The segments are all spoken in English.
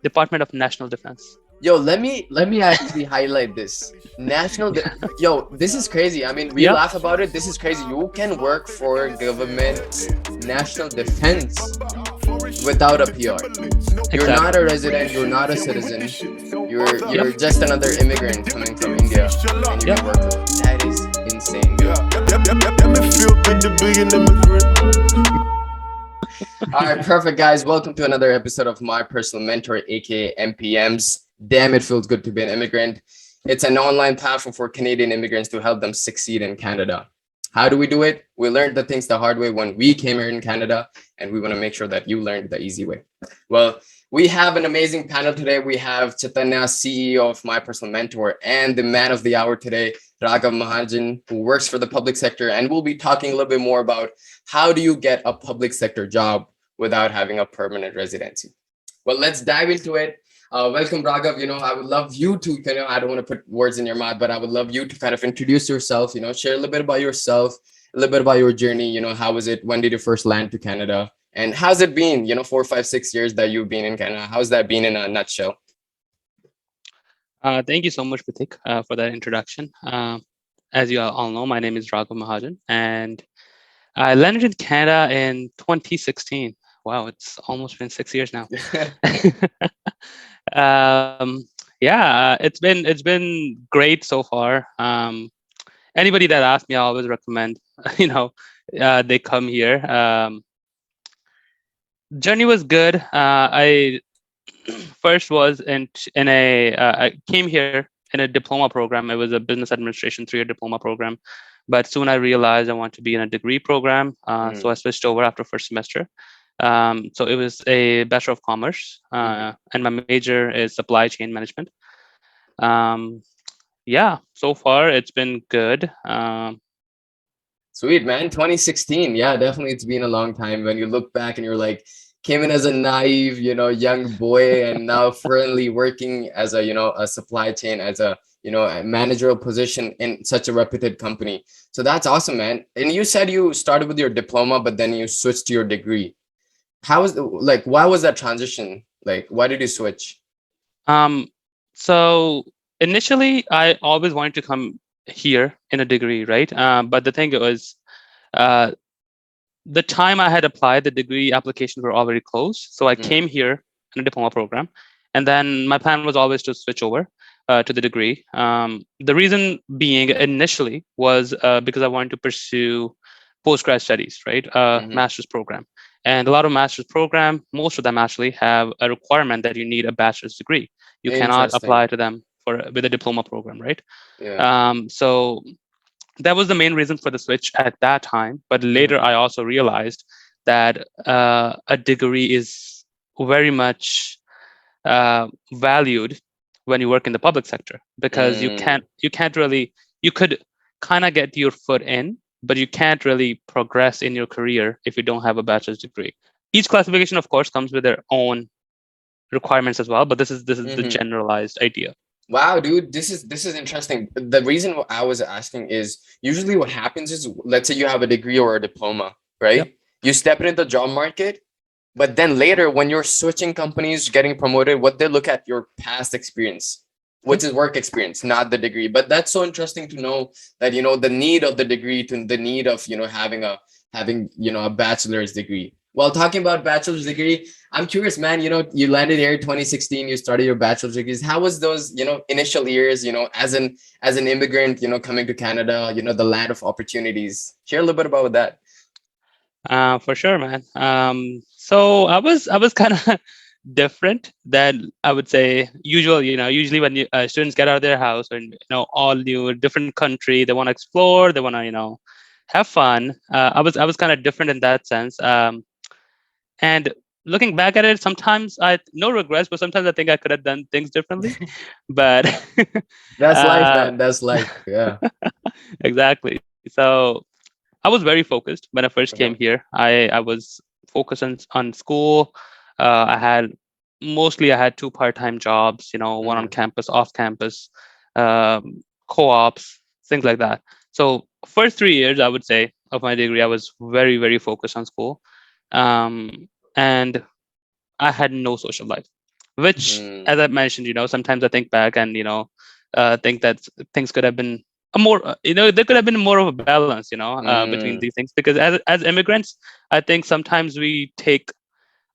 Department of National Defense. Yo, let me actually highlight this. Yo, this is crazy. I mean, we Yep, laugh about it. This is crazy. You can work for government, national defense without a PR. You're not exactly. a resident. You're not a citizen. You're Yep, you're just another immigrant coming from India, and you yep. can work for. That is insane, dude. All right, perfect, guys. Welcome to another episode of My Personal Mentor, aka MPMs. Damn, it feels good to be an immigrant. It's an online platform for Canadian immigrants to help them succeed in Canada. How do we do it? We learned the things the hard way when we came here in Canada, and we want to make sure that you learned the easy way. Well, we have an amazing panel today. We have Chetanya, CEO of My Personal Mentor, and the man of the hour today, Raghav Mahajan, who works for the public sector. And we'll be talking a little bit more about how do you get a public sector job without having a permanent residency. Well, let's dive into it. Welcome, Raghav. I would love you to I don't want to put words in your mouth, but I would love you to kind of introduce yourself, share a little bit about yourself, a little bit about your journey. How was it? When did you first land to Canada? And how's it been, 4, 5, 6 years that you've been in Canada? How's that been in a nutshell? Thank you so much, Prateek, for that introduction. As you all know, my name is Raghav Mahajan, and I landed in Canada in 2016. Wow, it's almost been 6 years now. Yeah, it's been great so far. Anybody that asks me, I always recommend, they come here. Journey was good. I first was in a I came here in a diploma program. It was a business administration 3-year diploma program, but soon I realized I want to be in a degree program. So I switched over after first semester. So it was a Bachelor of Commerce, and my major is supply chain management. Um, yeah, so far it's been good. Sweet, man. 2016. Yeah, definitely. It's been a long time. When you look back and you're like, came in as a naive, young boy, and now currently working as a supply chain, as a managerial position in such a reputed company. So that's awesome, man. And you said you started with your diploma, but then you switched to your degree. Why was that transition? Like, why did you switch? Um, so initially, I always wanted to come here in a degree, right? But the thing was, uh, the time I had applied, the degree applications were already closed. So I came here in a diploma program, and then my plan was always to switch over to the degree. The reason being initially was because I wanted to pursue postgrad studies, right? Master's program. And a lot of master's program, most of them actually have a requirement that you need a bachelor's degree. You cannot Interesting. apply to them with a diploma program, right? Yeah. So that was the main reason for the switch at that time. But later, I also realized that a degree is very much valued when you work in the public sector, because you can't really, you could kind of get your foot in, but you can't really progress in your career if you don't have a bachelor's degree. Each classification, of course, comes with their own requirements as well, but this is the generalized idea. Wow, dude, this is interesting. The reason I was asking is usually what happens is, let's say you have a degree or a diploma, Yep. right? You step into the job market, but then later when you're switching companies, getting promoted, what they look at your past experience, Yep. which is work experience, not the degree. But that's so interesting to know that the need of the degree to the need of having a bachelor's degree. While talking about bachelor's degree, I'm curious, man. You landed here in 2016. You started your bachelor's degrees. How was those, initial years? As an immigrant, coming to Canada, the land of opportunities. Share a little bit about that. For sure, man. So I was kind of different than, I would say, usual. Usually when students get out of their house, and all new different country, they want to explore, they want to have fun. I was kind of different in that sense. And looking back at it, sometimes I no regrets, but sometimes I think I could have done things differently. But That's life, uh, man. That's life. Yeah. exactly. So I was very focused when I first came Uh-huh. here. I was focused on school. I had 2 part-time jobs, one on campus, off campus, co-ops, things like that. So first 3 years, I would say, of my degree, I was very, very focused on school. And I had no social life. which, Mm, as I mentioned, sometimes I think back and think that things could have been a more, there could have been more of a balance, between these mm, things, because as immigrants, I think sometimes we take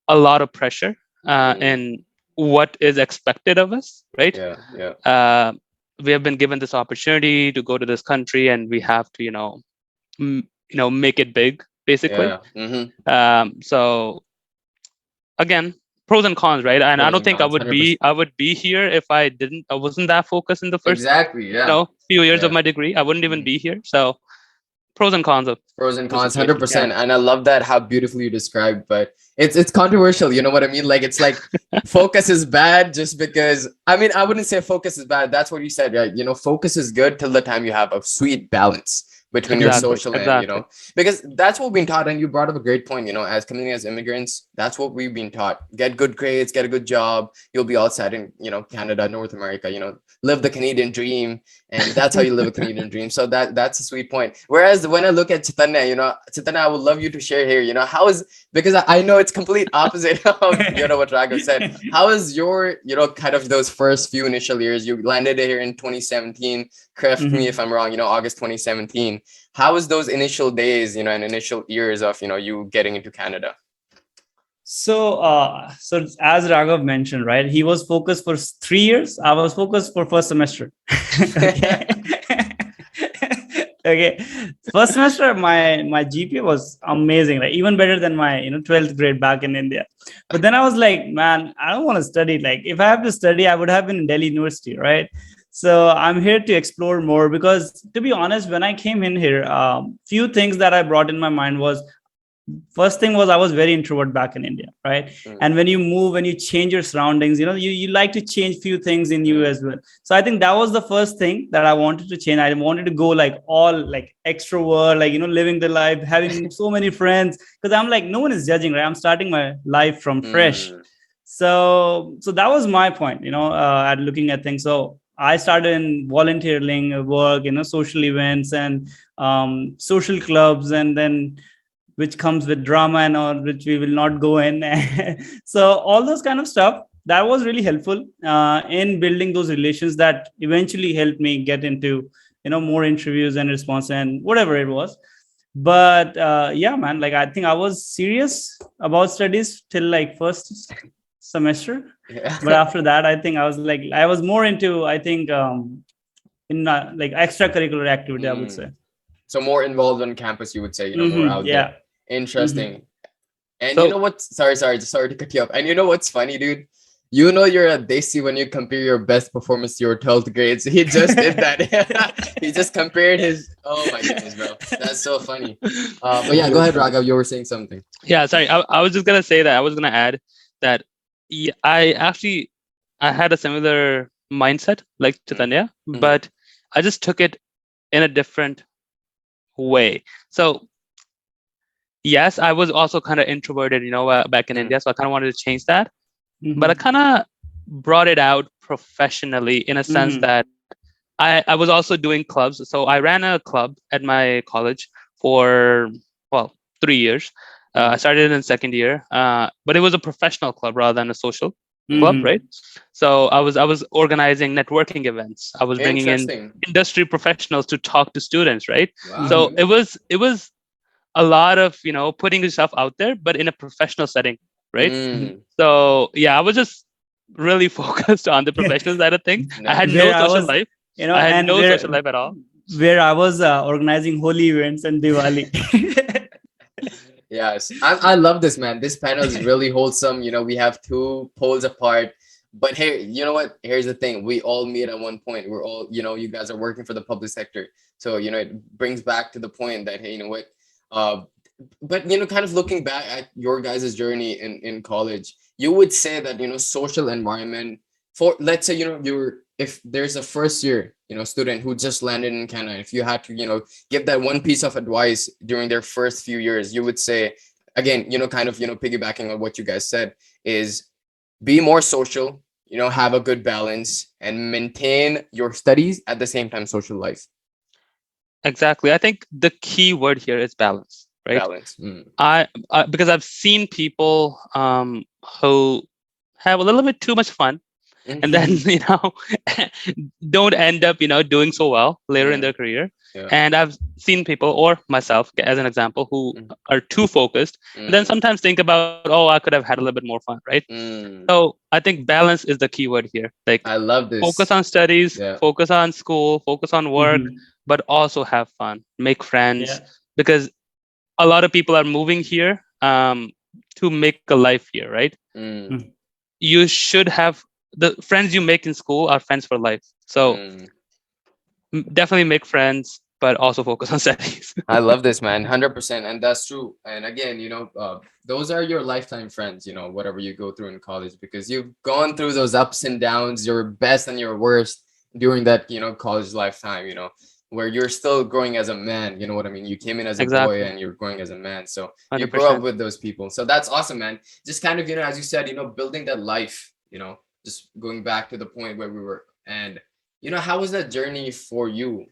a lot of pressure mm. in what is expected of us, right? Yeah, yeah, Uh, we have been given this opportunity to go to this country, and we have to, make it big, basically. yeah. Mm-hmm. So again, pros and cons, right? And I Pros don't and think I cons, would 100%. be I would be here if I wasn't that focused in the first, Exactly. Yeah, few years of yeah. my degree. I wouldn't even Mm. be here. So pros and cons of Pros and the cons, hundred situation. Yeah. percent. And I love that how beautifully you described. But it's controversial. You know what I mean? Like it's like focus is bad just because. I mean, I wouldn't say focus is bad. That's what you said, right? Focus is good till the time you have a sweet balance between your Exactly. social and Exactly. because that's what we've been taught. And you brought up a great point. As coming as immigrants, that's what we've been taught. Get good grades, get a good job. You'll be all set in Canada, North America. Live the Canadian dream, and that's how you live a Canadian dream. So that's a sweet point. Whereas when I look at Chetanya, Chetanya, I would love you to share here. How is because I know it's complete opposite of what Raghav said. How is your kind of those first few initial years? You landed here in 2017. Correct me if Mhm. I'm wrong. August 2017. How was those initial days? And initial years of you getting into Canada? So as Raghav mentioned, right, he was focused for 3 years. I was focused for first semester. Okay. Okay. First semester, my GPA was amazing, like even better than my 12th grade back in India. But then I was like, man, I don't want to study. Like if I have to study, I would have been in Delhi University, right? So I'm here to explore more because, to be honest, when I came in here, few things that I brought in my mind was, first thing was I was very introvert back in India, right? Mm, And when you move, when you change your surroundings, you like to change few things in you mm, as well. So I think that was the first thing that I wanted to change. I wanted to go like all like extrovert, like living the life, having so many friends, because I'm like, no one is judging, right? I'm starting my life from fresh. mm, So that was my point, at looking at things. So I started in volunteering work, social events and social clubs, and then which comes with drama and all, which we will not go in. So all those kind of stuff, that was really helpful in building those relations that eventually helped me get into more interviews and response and whatever it was. But yeah, man, like I think I was serious about studies till like first semester. But yeah. after that, I think I was more into, I think, in like extracurricular activity, I would Mm. say. So more involved on campus, you would say, more out there. Yeah. Hmm. Interesting. And you know So what? Sorry to cut you off. And you know what's funny, dude? You're a Desi when you compare your best performance to your 12th grades. He just did that. He just compared his. Oh my goodness, bro. That's so funny. But yeah, go ahead, Raghav. You were saying something. yeah, sorry. I was just gonna say that I was gonna add that I had a similar mindset like Mm, Chaitanya, mhm, but I just took it in a different way. So yes, I was also kind of introverted, back in mm, India. So I kind of wanted to change that, but I Hmm. kind of brought it out professionally in a sense Hmm. that I was also doing clubs. So I ran a club at my college for, well, 3 years. I mhm. started in second year, but it was a professional club rather than a social club, Hmm. right? So I was organizing networking events. I was bringing in Interesting. industry professionals to talk to students, right? Wow. So Hmm. it was a lot of putting yourself out there, but in a professional setting, right? Mm, So yeah, I was just really focused on the professional side of things. I had nice. no Where I social was, life. I had and no social life at all. where I was organizing holy events and Diwali. Yes, I love this, man. This panel is really wholesome. We have two poles apart. But hey, you know what? Here's the thing. We all meet at one point. We're all, you guys are working for the public sector. So, it brings back to the point that, hey, you know what? Uh, but, kind of looking back at your guys' journey in college, you would say that, social environment for, let's say, if there's a first year, student who just landed in Canada, if you had to, give that one piece of advice during their first few years, you would say, again, kind of, piggybacking on what you guys said, is be more social, have a good balance and maintain your studies at the same time social life. Exactly. I think the key word here is balance, right? Balance. Mm. Because I've seen people who have a little bit too much fun, and then Mhm. don't end up doing so well later in Yeah, their career. yeah. And I've seen people, or myself as an example, who Mm, are too focused, and then mm, sometimes think about, oh, I could have had a little bit more fun, right? mm. So I think balance is the key word here. Like, I love focus this. on studies, Yeah. focus on school, focus on work, Mhm. but also have fun, make friends, Yeah. because a lot of people are moving here to make a life here, right? Mm, Mhm. You should have the friends you make in school are friends for life. So mm. definitely make friends, but also focus on studies. I love this, man. 100%. And that's true. And again, those are your lifetime friends, whatever you go through in college, because you've gone through those ups and downs, your best and your worst during that, college lifetime, where you're still growing as a man. You know what I mean? You came in as a boy Exactly. and you're growing as a man. So you grow up 100%. with those people. So that's awesome, man. Just kind of, as you said, building that life, just going back to the point where we were. And how was that journey for you?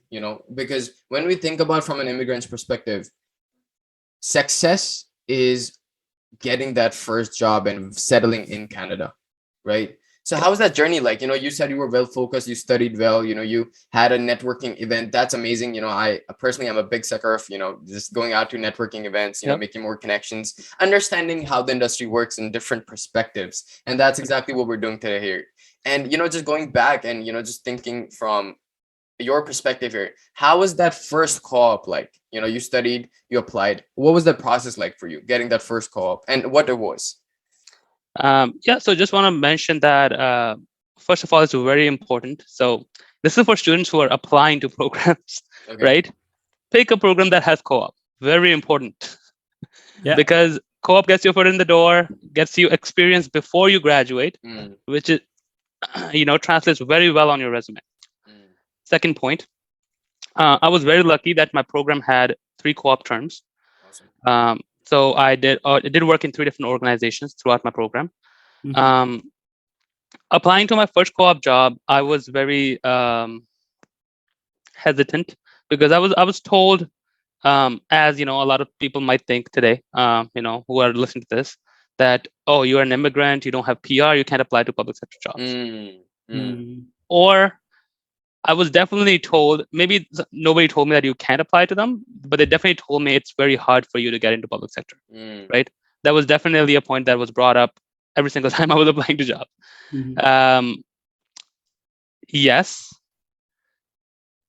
Because when we think about from an immigrant's perspective, success is getting that first job and settling in Canada, right? So Yep. how was that journey like? You said you were well focused, you studied well, you had a networking event. That's amazing. I personally am a big sucker of, just going out to networking events, Yep. making more connections, understanding how the industry works in different perspectives. And that's exactly what we're doing today here. And just going back and just thinking from your perspective here, how was that first co-op like? You studied, you applied. What was that process like for you getting that first co-op and what it was? Yeah, so just want to mention that first of all, it's very important. So this is for students who are applying to programs, Okay. right? Pick a program that has co-op. Very important, Yeah. because co-op gets your foot in the door, gets you experience before you graduate, Mm, which is translates very well on your resume. mm, Second point, I was very lucky that my program had 3 co-op terms. awesome. So I did work in 3 different organizations throughout my program. Mhm. Um, Applying to my first co-op job, I was very hesitant, because I was told, as a lot of people might think today, who are listening to this, that, oh, you're an immigrant, you don't have PR, you can't apply to public sector jobs. Mm, mm, Mhm. Or I was definitely told, maybe nobody told me that you can't apply to them, but they definitely told me it's very hard for you to get into public sector, mm, right? That was definitely a point that was brought up every single time I was applying to jobs. Mhm. Um, yes,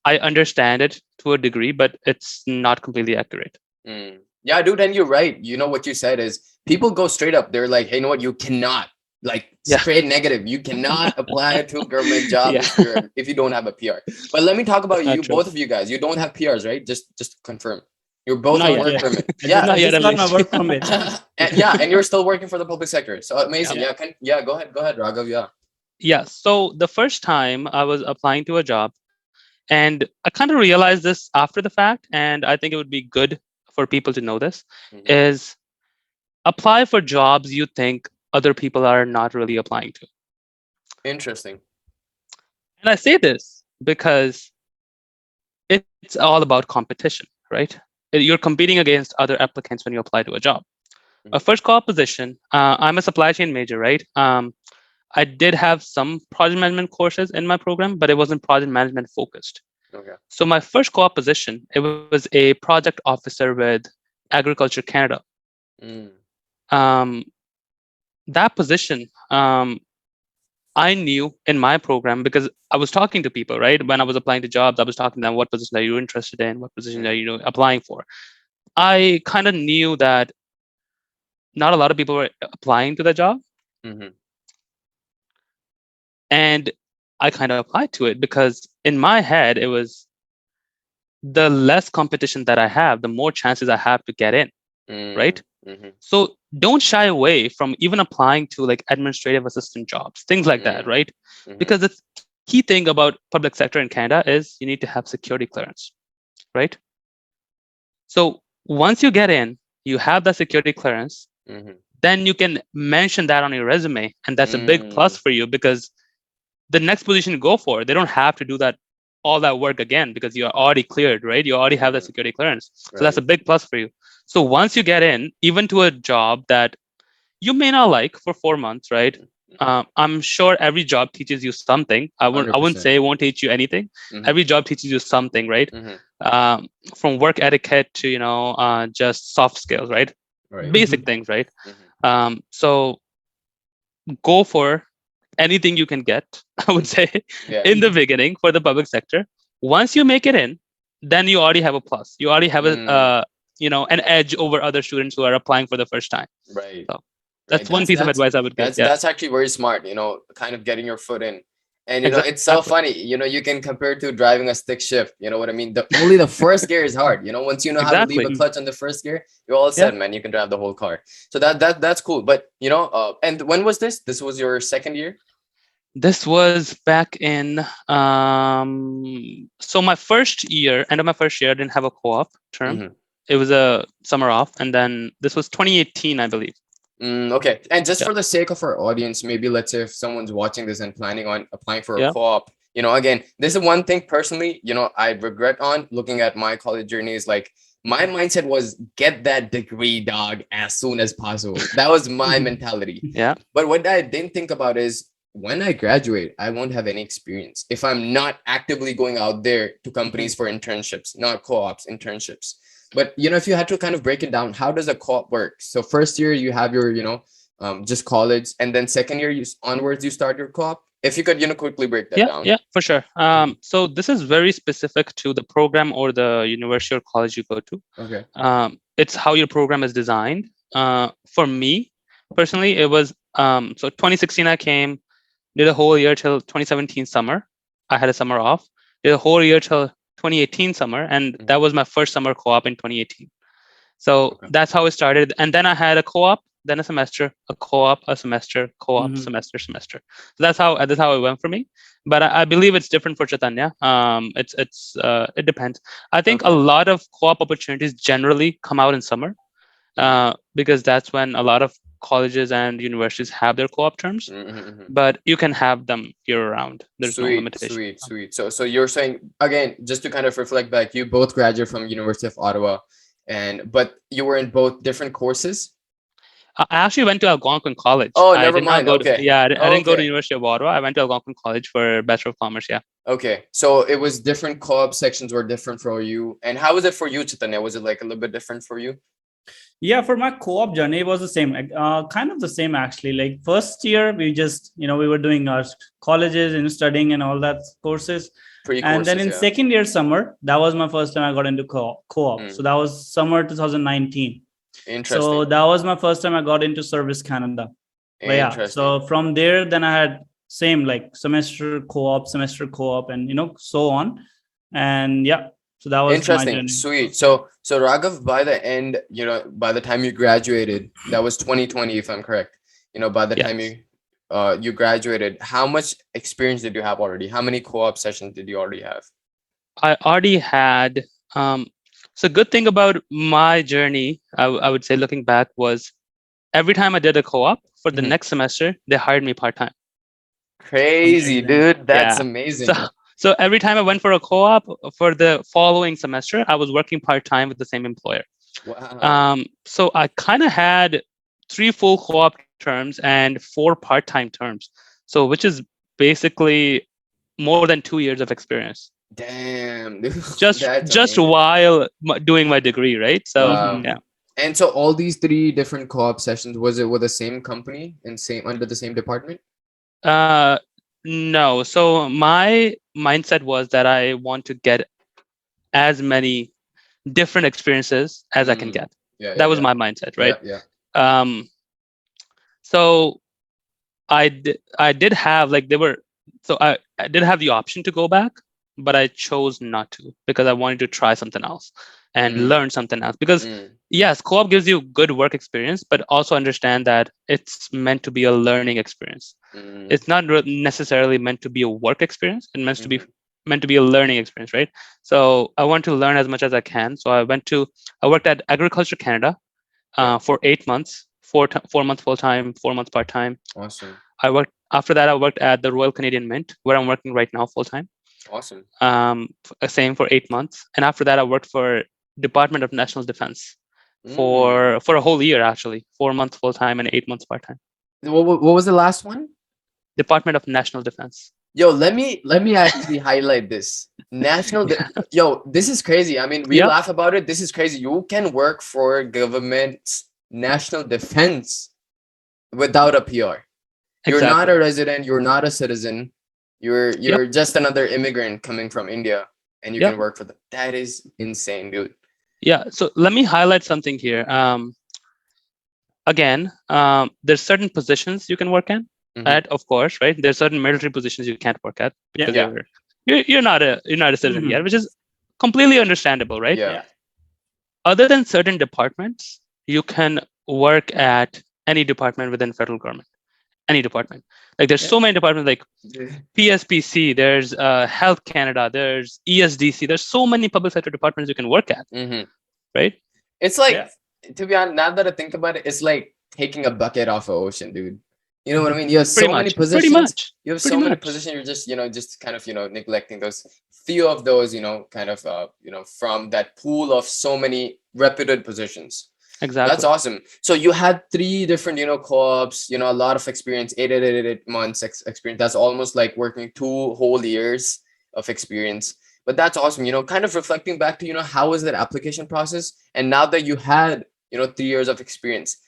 I understand it to a degree, but it's not completely accurate. mm. Yeah, dude, and you're right. What you said is people go straight up. They're like, hey, you know what? You cannot, like, Yeah, straight negative. You cannot apply to a government job yeah, if you don't have a PR. But let me talk that's about not you, true. both of you guys. You don't have PRs, right? Just to confirm. You're both Not on Not yet. work yet. permit. I just Yeah. I Not yet, just at got my least. work permit. And you're still working for the public sector. So amazing. Yeah. Yeah, go ahead, Raghav. Yeah. Yeah. So the first time I was applying to a job, and I kind of realized this after the fact, and I think it would be good for people to know this, Hmm. is apply for jobs you think other people are not really applying to. Interesting. And I say this because it's all about competition, right? You're competing against other applicants when you apply to a job. A Hmm. first co-op position, I'm a supply chain major, right? I did have some project management courses in my program, but it wasn't project management focused. Okay. So my first co-op position, it was a project officer with Agriculture Canada. Mm, Um, that position, I knew in my program, because I was talking to people, right? When I was applying to jobs, I was talking to them, what position are you interested in? What position are mm, you applying for? I kind of knew that not a lot of people were applying to the job. hmm. And I kind of applied to it because in my head, it was the less competition that I have, the more chances I have to get in, right? Mm, hmm. So don't shy away from even applying to like administrative assistant jobs, things like that, Mm, right? hmm. Because the key thing about public sector in Canada is you need to have security clearance, right? So once you get in, you have that security clearance, Hmm. then you can mention that on your resume. And that's a big plus Mm, for you, because the next position you go for, they don't have to do that all that work again, because you're already cleared, right? You already have that mm, security clearance. So that's a right. big plus for you. So once you get in, even to a job that you may not like for 4 months, right? I'm sure every job teaches you something. I wouldn't say it 100%. won't teach you anything. Mhm, Every job teaches you something, right? mhm. From work etiquette to just soft skills, right? Right. Basic Mhm. things, right? Mhm, So go for anything you can get. I would mhm. say Yeah. in the beginning for the public sector. Once you make it in, then you already have a plus. You already have a Mm, an edge over other students who are applying for the first time. right. So Right. that's one piece of advice I would give. Yeah, That's actually very smart, kind of getting your foot in. And it's so exactly, funny, you can compare to driving a stick shift, you know what I mean? Only the first gear is hard. Once you know how to leave a exactly. Mhm. clutch on the first gear, you're all Yeah. set, man. You can drive the whole car. So that's cool. But and when was this? This was your second year? This was back in so my first year, end of my first year, I didn't have a co-op term. Mm-hmm. It was a summer off, and then this was 2018, I believe. Okay. And just Yeah, for the sake of our audience, maybe let's say if someone's watching this and planning on applying for a yeah. co-op, again, this is one thing personally, I regret on looking at my college journey is like my mindset was get that degree, dog, as soon as possible. That was my mentality. Yeah. But what I didn't think about is when I graduate, I won't have any experience if I'm not actively going out there to companies Mhm. for internships, not co-ops, internships. But if you had to kind of break it down, how does a co-op work? So first year you have your, just college, and then second year onwards you start your co-op. If you could, quickly break that Yeah, down. yeah, for sure. Mhm. So this is very specific to the program or the university or college you go to. Okay. It's how your program is designed. For me personally, it was so 2016 I came, did a whole year till 2017 summer. I had a summer off. Did a whole year till 2018 summer, and Mhm. that was my first summer co-op in 2018. So Okay. that's how it started. And then I had a co-op, then a semester, a co-op, a semester, co-op, Mhm. semester, semester. So that's how it went for me. But I believe it's different for Chaitanya. It depends. I think a Okay. lot of co-op opportunities generally come out in summer, Mhm. because that's when a lot of colleges and universities have their co-op terms. Mhm, mhm, mhm. But you can have them year round. There's no Sweet, limitation. sweet, sweet. So you're saying again, just to kind of reflect back, you both graduated from University of Ottawa, but you were in both different courses. I actually went to Algonquin College. Oh, I never did not mind. go to, Okay. yeah, I didn't go to Okay. University of Ottawa. I went to Algonquin College for Bachelor of Commerce. Yeah. Okay. So it was different co-op sections were different for you. And how was it for you, Chaitanya? Was it like a little bit different for you? Yeah, for my co-op journey, it was the same, kind of the same actually. Like first year, we just we were doing our colleges and studying and all that courses, and then Pre-courses, in yeah. second year summer, that was my first time I got into co-op. So Mm, that was summer 2019. So interesting. that was my first time I got into Service Canada. But yeah, Interesting. so from there, then I had same like semester co-op, and so on, and yeah, so that was my Interesting. journey. Sweet. So Raghav, by the end, by the time you graduated, that was 2020, if I'm correct. By the time Yes. you graduated, how much experience did you have already? How many co-op sessions did you already have? I already had. Um, so good thing about my journey, I would say, looking back, was every time I did a co-op for the Mhm. next semester, they hired me part time. Crazy, Amazing. dude. That's Yeah. So amazing. so every time I went for a co-op for the following semester, I was working part time with the same employer. Wow. So I kind of had 3 full co-op terms and 4 part-time terms. So which is basically more than 2 years of experience Damn, dude. That's just amazing. while doing my degree, right? So Wow. yeah. Mhm. And so all these three different co-op sessions, was it with the same company and same under the same department? Uh, no. So my mindset was that I want to get as many different experiences as I can Mm. get. Yeah, yeah, That was yeah. my mindset, right? Yeah, yeah. Um, so I did have like they were so I did have the option to go back, but I chose not to because I wanted to try something else and Mm, learn something else. Because mm, yes, co-op gives you good work experience, but also understand that it's meant to be a learning experience. mm, It's not necessarily meant to be a work experience. It mhm, meant to be a learning experience, right? So I want to learn as much as I can. So I worked at Agriculture Canada yeah. for 8 months, 4 months full time, 4 months part time. Awesome. I worked after that. I worked at the Royal Canadian Mint, where I'm working right now full time. Awesome. Same for 8 months, and after that, I worked for Department of National Defense Mm. for a whole year actually, 4 months full time and 8 months part time. What was the last one? Department of National Defense. Yo, let me actually highlight this. Yo, this is crazy. I mean, we Yep, laugh about it. This is crazy. You can work for government's national defense without a PR. You're not exactly. a resident, you're not a citizen. You're Yep, you're just another immigrant coming from India and you yep. can work for them. That is insane, dude. Yeah. So let me highlight something here. Again, there's certain positions you can work in Hmm. at, of course, right? There's certain military positions you can't work at Yeah. because Yeah. you're not a citizen Mhm. yet, which is completely understandable, right? Yeah. Yeah. Other than certain departments, you can work at any department within federal government. Any department. Like there's Yeah. so many departments like PSPC, there's Health Canada, there's ESDC, there's so many public sector departments you can work at, Hmm. right? It's like, Yeah. to be honest, now that I think about it, it's like taking a bucket off the ocean, dude. You know what I mean? You have Pretty so many much, pretty positions. much, You have pretty so many much. positions. You're just kind of, neglecting those few of those, kind of, from that pool of so many reputed positions. That's Exactly. awesome. So you had three different, co-ops, a lot of experience, 8 months experience. That's almost like working 2 whole years of experience. But that's awesome. Kind of reflecting back to, how was that application process? And now that you had, 3 years of experience,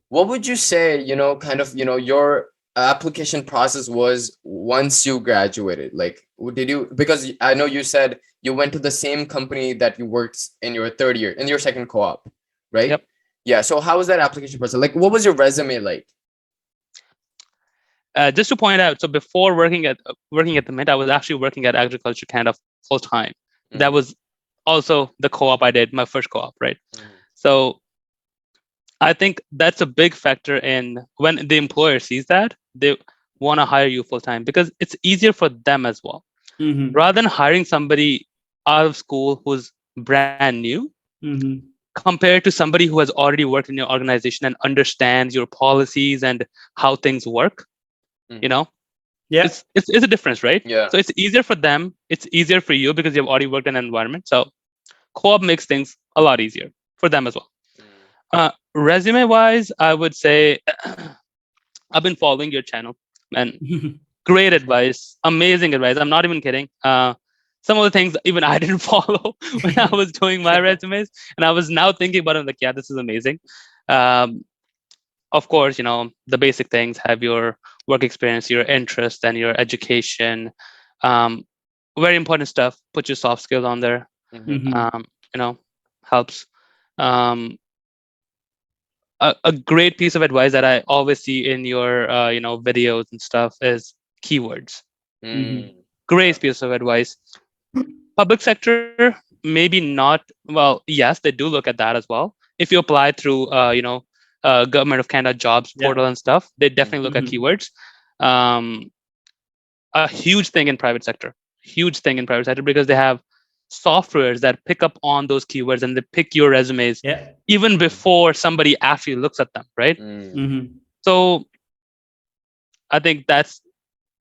what would you say, kind of, your application process was once you graduated? Like, did you, because I know you said you went to the same company that you worked in your third year, in your second co-op, right? Yep. Yeah. So how was that application process? Like, what was your resume like? Just to point out, so before working at the Mint, I was actually working at Agriculture Canada full time. That Mhm, was also the co-op I did, my first co-op, right? mhm, So I think that's a big factor in when the employer sees that they want to hire you full time because it's easier for them as well. Mhm. Rather than hiring somebody out of school who's brand new, Mhm. compared to somebody who has already worked in your organization and understands your policies and how things work, you mhm. know, Yeah. it's a difference, right? Yeah. So it's easier for them, it's easier for you because you've already worked in an environment. So co-op makes things a lot easier for them as well. Mm, Resume wise, I would say I've been following your channel and great advice, amazing advice. I'm not even kidding. Some of the things even I didn't follow when I was doing my resumes, and I was now thinking about it. I'm like, yeah, this is amazing. Um, of course, the basic things: have your work experience, your interest, and your education. Um, very important stuff. Put your soft skills on there. mhm, Mhm. Um, you know, helps. Um, a great piece of advice that I always see in your videos and stuff is keywords. Mhm. mm. Yeah. Great piece of advice. Public sector, maybe not. Well, yes, they do look at that as well. If you apply through Government of Canada jobs Yeah. portal and stuff, they definitely Mhm, look at Mhm. keywords. Um, a huge thing in private sector. Huge thing in private sector because they have softwares that pick up on those keywords and they pick your resumes Yeah. even mm, before somebody actually looks at them, right? mm, Mhm. So I think that's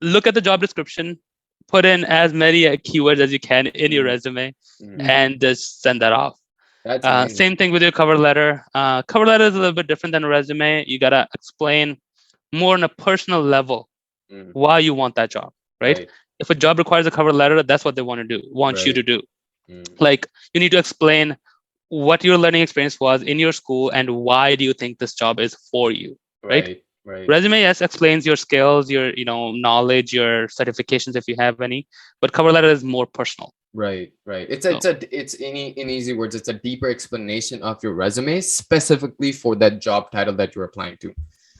look at the job description, put in as many keywords as you can in your mm, resume, mm. Mhm. and just send that off. That's amazing. Same thing with your cover letter. Cover letter is a little bit different than a resume. You gotta explain more on a personal level Mm, why you want that job, right? right. If a job requires a cover letter, that's what they want you Right. to do. Mm, Like you need to explain what your learning experience was in your school and why do you think this job is for you, right? right. Right. Resume, yes, explains your skills, your knowledge, your certifications if you have any, but cover letter is more personal. Right, right. So It's in easy words, it's a deeper explanation of your resume specifically for that job title that you're applying to.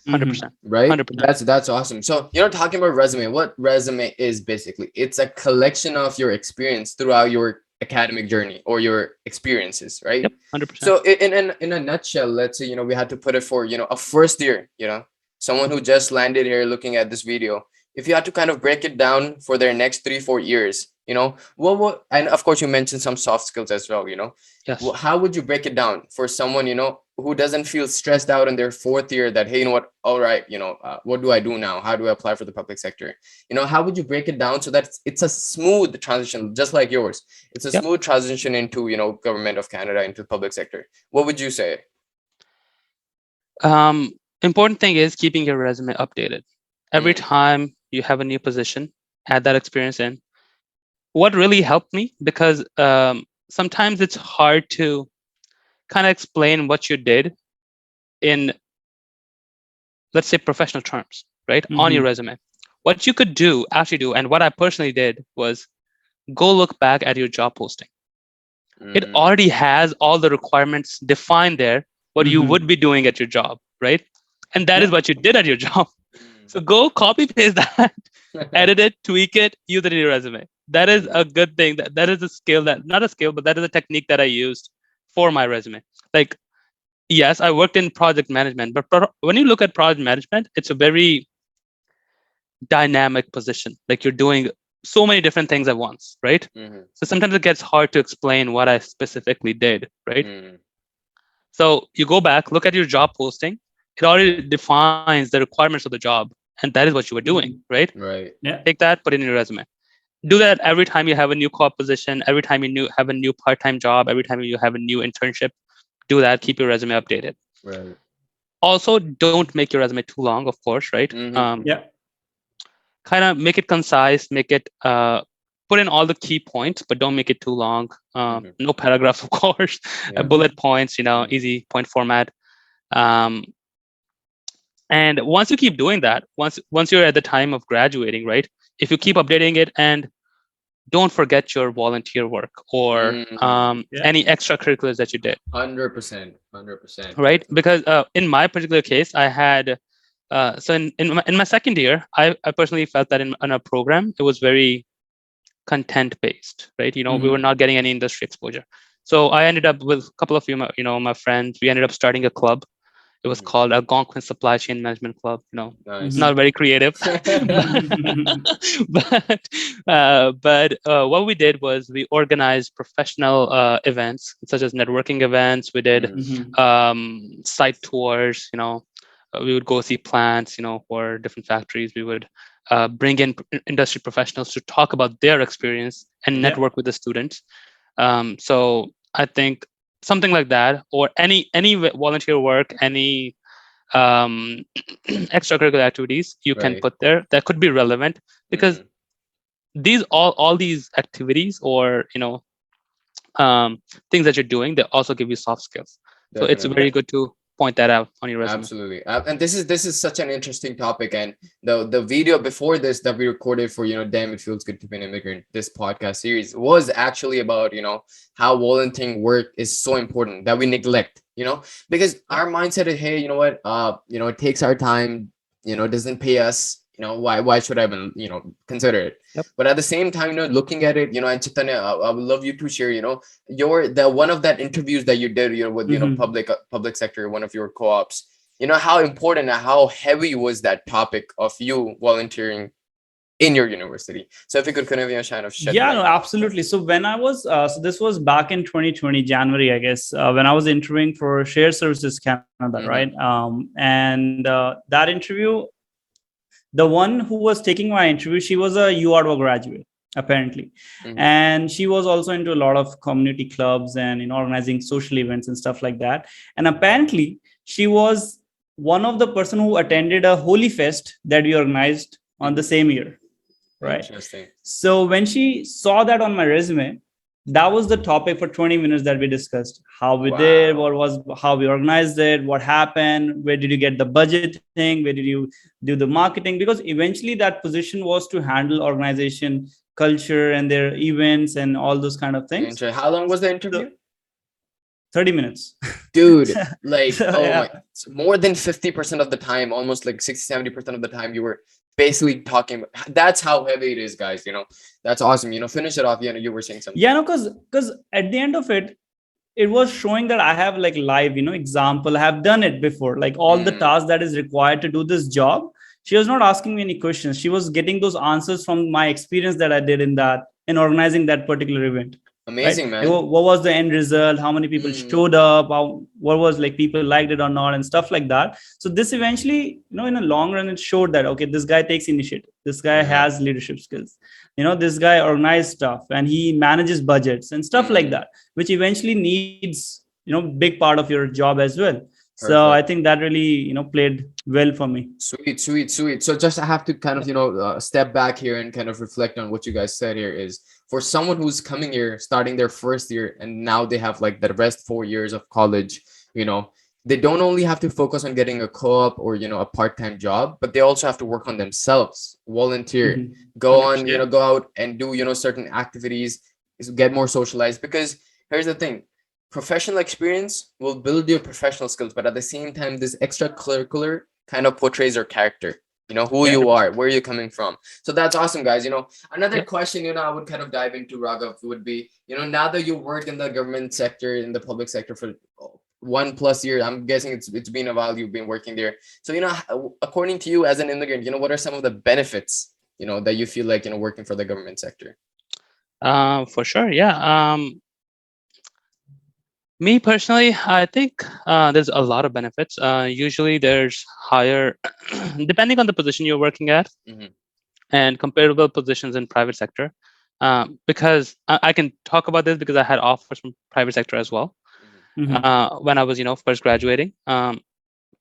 100%, Mhm. Right? 100%. That's awesome. So, talking about resume, what resume is basically? It's a collection of your experience throughout your academic journey or your experiences, right? Yep, 100%. So in a nutshell, let's say, we had to put it for, a first year, someone who just landed here looking at this video. If you had to kind of break it down for their next 3-4 years, what and of course you mentioned some soft skills as well, Yes. how would you break it down for someone who doesn't feel stressed out in their fourth year that, hey, what, all right, what do I do now, how do I apply for the public sector, how would you break it down so that it's a smooth transition just like yours, it's a Yep. smooth transition into Government of Canada, into public sector? What would you say? Important thing is keeping your resume updated every time you have a new position, add that experience in. What really helped me, because sometimes it's hard to kind of explain what you did in, let's say, professional terms, right, on your resume. What you could actually do, and what I personally did was go look back at your job posting. It already has all the requirements defined there, what you would be doing at your job, right? And that is what you did at your job. So go copy paste that, edit it, tweak it, use it in your resume. That is a good thing. That is a skill, that not a skill, but that is a technique that I used for my resume. Like, yes, I worked in project management, but when you look at project management, it's a very dynamic position. Like, you're doing so many different things at once, right? So sometimes it gets hard to explain what I specifically did, right? So you go back, look at your job posting. It already defines the requirements of the job, and that is what you were doing, right? Right. Yeah. Take that, put it in your resume. Do that every time you have a new co-op position, every time you have a new part-time job, every time you have a new internship. Do that. Keep your resume updated. Right. Also, don't make your resume too long, of course, right? Yeah. Kind of make it concise, make it put in all the key points, but don't make it too long. No paragraphs, of course. Bullet points, easy point format. And once you keep doing that, once you're at the time of graduating, right? If you keep updating it, and don't forget your volunteer work or any extracurriculars that you did. 100%. 100%. Right? Because in my particular case, I had so in my second year, I personally felt that in a program, it was very content based, right? We were not getting any industry exposure. So I ended up with a couple of my friends. We ended up starting a club. It was called Algonquin Supply Chain Management Club. Nice. Not very creative, but what we did was we organized professional events such as networking events. We did site tours. We would go see plants, for different factories. We would bring in industry professionals to talk about their experience and network with the students. So I think something like that, or any volunteer work, any extracurricular activities you can put there that could be relevant, because these all these activities or things that you're doing, they also give you soft skills. Definitely. So it's very good to point that out on your resume. Absolutely. And this is such an interesting topic. And the video before this that we recorded for, Damn It Feels Good to Be an Immigrant, this podcast series, was actually about, how volunteering work is so important that we neglect, because our mindset is, hey, you know what, it takes our time, doesn't pay us. Why should I even, consider it? But at the same time, looking at it, and Chetanya, I would love you to share, the one of that interviews that you did, with, public sector, one of your co-ops, how important and how heavy was that topic of you volunteering in your university? So if you could kind of, shed light. No, absolutely. So when I was, so this was back in 2020, January, I guess, when I was interviewing for Shared Services Canada, right? And that interview, the one who was taking my interview, she was a UArtWa graduate, apparently. And she was also into a lot of community clubs and organizing social events and stuff like that. And apparently, she was one of the person who attended a Holy Fest that we organized on the same year, right? Interesting. So when she saw that on my resume, that was the topic for 20 minutes that we discussed. How we did, how we organized it, what happened, where did you get the budget thing, where did you do the marketing? Because eventually that position was to handle organization, culture, and their events and all those kind of things. How long was the interview? 30 minutes. Dude, like, more than 50% of the time, almost like 60-70% of the time, you were basically talking. That's how heavy it is, guys. That's awesome. Finish it off. You were saying something. Because at the end of it, it was showing that I have like live, example. I have done it before, like all the tasks that is required to do this job. She was not asking me any questions. She was getting those answers from my experience that I did in organizing that particular event. Amazing, right? Man. What was the end result? How many people showed up? What was like people liked it or not, and stuff like that. So this eventually, in the long run, it showed that, okay, this guy takes initiative. This guy has leadership skills. This guy organized stuff and he manages budgets and stuff like that, which eventually needs, big part of your job as well. So I Perfect. think that really, played well for me. Sweet, sweet, sweet. So just I have to kind of, step back here and kind of reflect on what you guys said here is for someone who's coming here, starting their first year, and now they have like the rest 4 years of college, you know, they don't only have to focus on getting a co-op or, a part-time job, but they also have to work on themselves, volunteer, Mhm. go on, 100%. go out and do, certain activities, get more socialized. Because here's the thing, professional experience will build your professional skills, but at the same time, this extracurricular kind of portrays your character, who Yeah. you are, where you're coming from. So that's awesome, guys. Another Yep. question, I would kind of dive into, Raghav, would be, now that you work in the government sector, in the public sector for 1+ year, I'm guessing it's been a while you've been working there. So, according to you as an immigrant, what are some of the benefits, that you feel like, working for the government sector? For sure. Yeah. Me personally, I think there's a lot of benefits. Usually, there's higher, depending on the position you're working at, Mhm. and comparable positions in private sector. Because I can talk about this because I had offers from private sector as well. Mhm. Mhm. When I was, first graduating,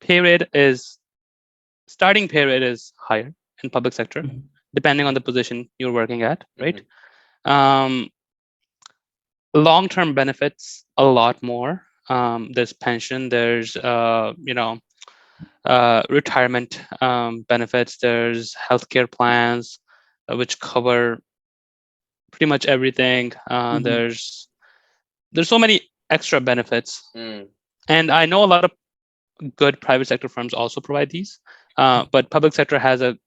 pay rate is starting pay rate is higher in public sector, Mhm. depending on the position you're working at, right? Mhm. Um, Long-term benefits a lot more. There's pension, there's retirement benefits, there's healthcare plans which cover pretty much everything. Mhm. There's so many extra benefits, Mm. and I know a lot of good private sector firms also provide these, but public sector has a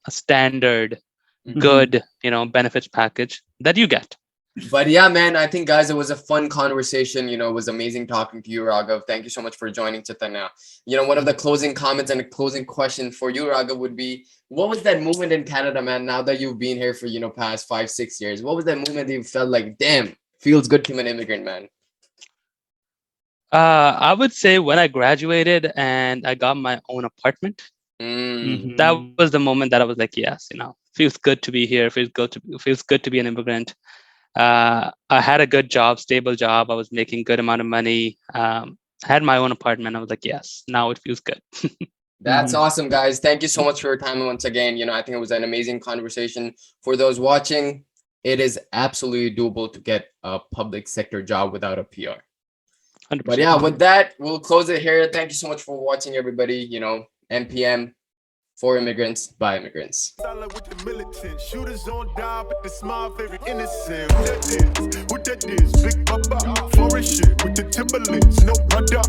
standard Mhm. Mhm. good benefits package that you get. But yeah, man, I think, guys, it was a fun conversation. It was amazing talking to you, Raghav. Thank you so much for joining, Chetanya. One of the closing comments and a closing question for you, Raghav, would be, what was that moment in Canada, man? Now that you've been here for, past 5, 6 years, what was that moment that you felt like, damn, feels good to be an immigrant, man? I would say when I graduated and I got my own apartment, Mm. that Mhm. was the moment that I was like, yes, feels good to be here. Feels good to be an immigrant. I had a good job, stable job. I was making good amount of money. Had my own apartment. I was like, yes, now it feels good. That's Mhm. awesome, guys. Thank you so much for your time once again. I think it was an amazing conversation. For those watching, it is absolutely doable to get a public sector job without a PR. But 100%. yeah, with that, we'll close it here. Thank you so much for watching, everybody. NPM for immigrants by immigrants. Solid with the militant shooters on die, but the smile very innocent. Who that is? What that is? Big Papa, foreign shit with the Timberlands, no Honda.